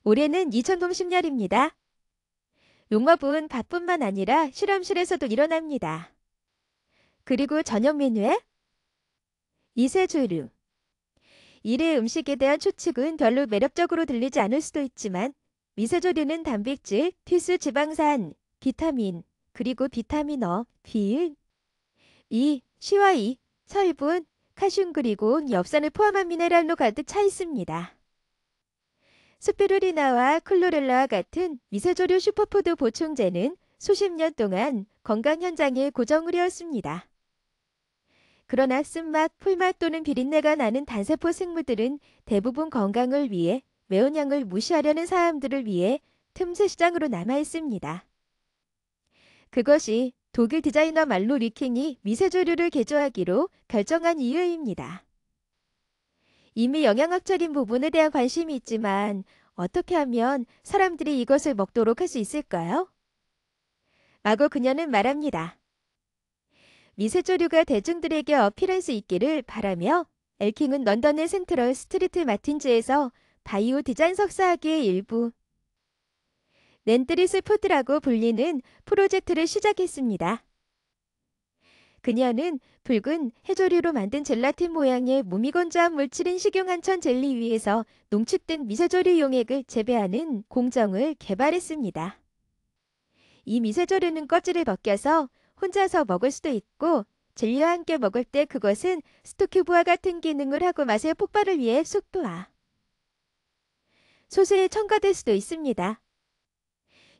올해는 2050년입니다. 농업은 밥뿐만 아니라 실험실에서도 일어납니다. 그리고 저녁 메뉴에 이세조류. 일의 음식에 대한 추측은 별로 매력적으로 들리지 않을 수도 있지만 미세조류는 단백질, 필수 지방산, 비타민, 그리고 비타민 어, B1, E, C와 E, 철분, 칼슘 그리고 엽산을 포함한 미네랄로 가득 차 있습니다. 스피루리나와 클로렐라와 같은 미세조류 슈퍼푸드 보충제는 수십 년 동안 건강 현장의 고정물이었습니다. 그러나 쓴맛, 풀맛 또는 비린내가 나는 단세포 생물들은 대부분 건강을 위해 매운 양을 무시하려는 사람들을 위해 틈새 시장으로 남아 있습니다. 그것이 독일 디자이너 말로 리킹이 미세조류를 개조하기로 결정한 이유입니다. 이미 영양학적인 부분에 대한 관심이 있지만 어떻게 하면 사람들이 이것을 먹도록 할 수 있을까요? 라고 그녀는 말합니다. 미세조류가 대중들에게 어필할 수 있기를 바라며 엘킹은 런던의 센트럴 스트리트 마틴즈에서 바이오 디자인 석사학위의 일부 낸트리스 푸드라고 불리는 프로젝트를 시작했습니다. 그녀는 붉은 해조류로 만든 젤라틴 모양의 무미건조한 물질인 식용한천 젤리 위에서 농축된 미세조류 용액을 재배하는 공정을 개발했습니다. 이 미세조류는 껍질을 벗겨서 혼자서 먹을 수도 있고 젤리와 함께 먹을 때 그것은 스토큐브와 같은 기능을 하고 맛의 폭발을 위해 속도화. 소스에 첨가될 수도 있습니다.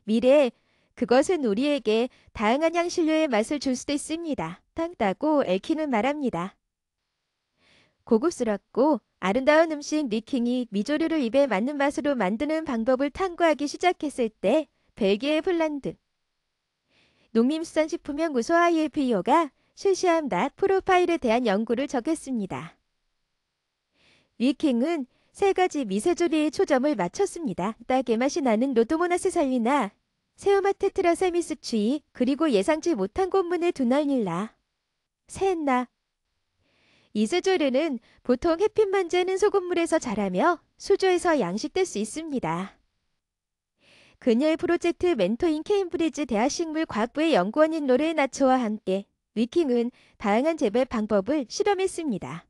미래에 그것은 우리에게 다양한 향신료의 맛을 줄 수도 있습니다. 땅따고 엘킹은 말합니다. 고급스럽고 아름다운 음식 리킹이 미조류를 입에 맞는 맛으로 만드는 방법을 탐구하기 시작했을 때 벨기에 폴란드 농림수산식품연구소 IFEO가 실시한 맛 프로파일에 대한 연구를 적였습니다. 리킹은 세 가지 미세조리에 초점을 맞췄습니다. 딸기 맛이 나는 로도모나스 살리나, 세우맛 테트라세미스 추이, 그리고 예상치 못한 곤문의 두날릴라, 세엔나. 이세조류는 보통 햇빛만 쬐는 소금물에서 자라며 수조에서 양식될 수 있습니다. 그녀의 프로젝트 멘토인 케임브리지 대학식물과학부의 연구원인 로렌 나초와 함께 리킹은 다양한 재배 방법을 실험했습니다.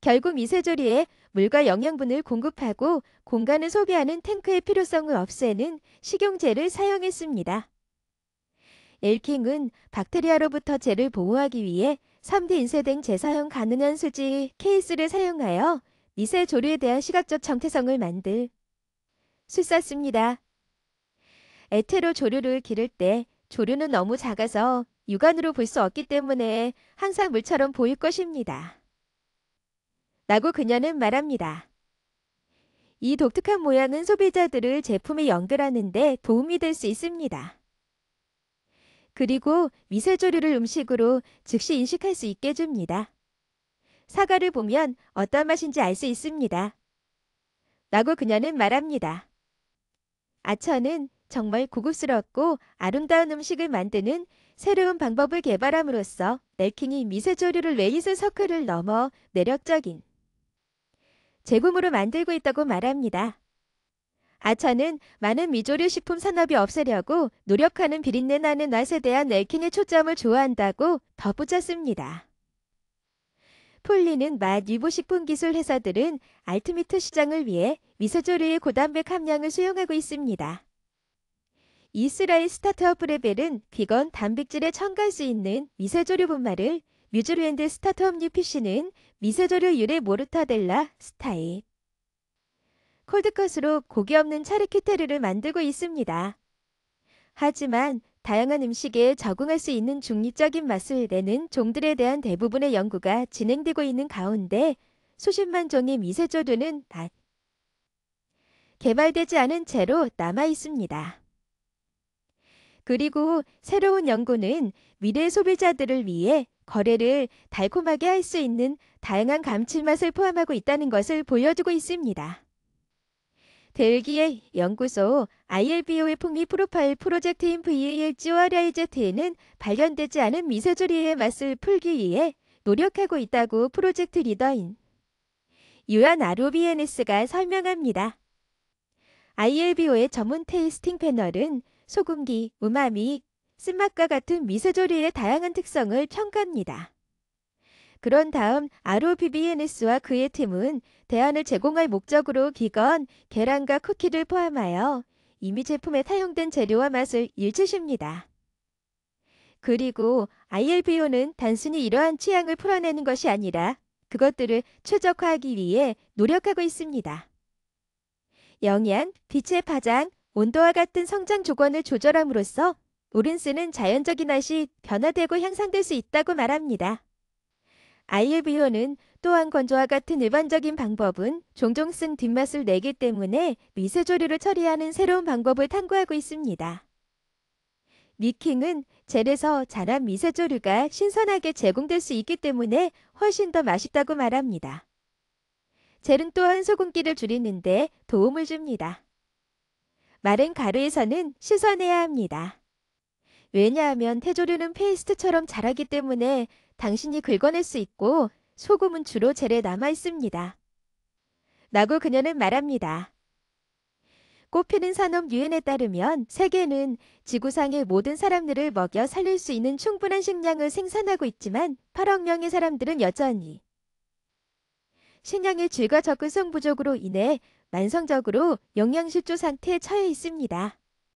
결국 미세조리에 물과 영양분을 공급하고 공간을 소비하는 탱크의 필요성을 없애는 식용제를 사용했습니다. 엘킹은 박테리아로부터 젤을 보호하기 위해 3D 인쇄된 재사용 가능한 수지 케이스를 사용하여 미세조류에 대한 시각적 정체성을 만들 수 있었습니다. 에테로 조류를 기를 때 조류는 너무 작아서 육안으로 볼 수 없기 때문에 항상 물처럼 보일 것입니다. 라고 그녀는 말합니다. 이 독특한 모양은 소비자들을 제품에 연결하는 데 도움이 될 수 있습니다. 그리고 미세조류를 음식으로 즉시 인식할 수 있게 해줍니다. 사과를 보면 어떤 맛인지 알 수 있습니다. 라고 그녀는 말합니다. 아처는 정말 고급스럽고 아름다운 음식을 만드는 새로운 방법을 개발함으로써 엘킹이 미세조류를 레이스 서클을 넘어 매력적인 제품으로 만들고 있다고 말합니다. 아처는 많은 미조류 식품 산업이 없애려고 노력하는 비린내 나는 맛에 대한 엘킹의 초점을 좋아한다고 덧붙였습니다. 풀리는 맛 유보식품 기술 회사들은 알트미트 시장을 위해 미세조류의 고단백 함량을 수용하고 있습니다. 이스라엘 스타트업 레벨은 비건 단백질에 첨가할 수 있는 미세조류 분말을 뉴질랜드 스타트업 뉴피쉬는 미세조류 유래 모르타델라 스타일 콜드컷으로 고기 없는 차르큐테르를 만들고 있습니다. 하지만 다양한 음식에 적응할 수 있는 중립적인 맛을 내는 종들에 대한 대부분의 연구가 진행되고 있는 가운데 수십만 종의 미세조류는 개발되지 않은 채로 남아 있습니다. 그리고 새로운 연구는 미래 소비자들을 위해 거래를 달콤하게 할 수 있는 다양한 감칠맛을 포함하고 있다는 것을 보여주고 있습니다. 벨기에 연구소 ILBO의 풍미 프로파일 프로젝트인 VALGORIZ에는 발견되지 않은 미세조리의 맛을 풀기 위해 노력하고 있다고 프로젝트 리더인 유안 아로비에네스가 설명합니다. ILBO의 전문 테이스팅 패널은 소금기, 우마미, 쓴맛과 같은 미세조리의 다양한 특성을 평가합니다. 그런 다음 ROBBNS와 그의 팀은 대안을 제공할 목적으로 비건, 계란과 쿠키를 포함하여 이미 제품에 사용된 재료와 맛을 일치십니다. 그리고 ILBO는 단순히 이러한 취향을 풀어내는 것이 아니라 그것들을 최적화하기 위해 노력하고 있습니다. 영양, 빛의 파장, 온도와 같은 성장 조건을 조절함으로써 오른스는 자연적인 맛이 변화되고 향상될 수 있다고 말합니다. ILBO는 또한 건조와 같은 일반적인 방법은 종종 쓴 뒷맛을 내기 때문에 미세조리를 처리하는 새로운 방법을 탐구하고 있습니다. 미킹은 젤에서 자란 미세조류가 신선하게 제공될 수 있기 때문에 훨씬 더 맛있다고 말합니다. 젤은 또한 소금기를 줄이는데 도움을 줍니다. 마른 가루에서는 씻어내야 합니다. 왜냐하면 태조류는 페이스트처럼 자라기 때문에 당신이 긁어낼 수 있고 소금은 주로 젤에 남아 있습니다. 라고 그녀는 말합니다. 꽃피는 산업 유엔에 따르면 세계는 지구상의 모든 사람들을 먹여 살릴 수 있는 충분한 식량을 생산하고 있지만 8억 명의 사람들은 여전히 식량의 질과 접근성 부족으로 인해 만성적으로 영양실조 상태에 처해 있습니다.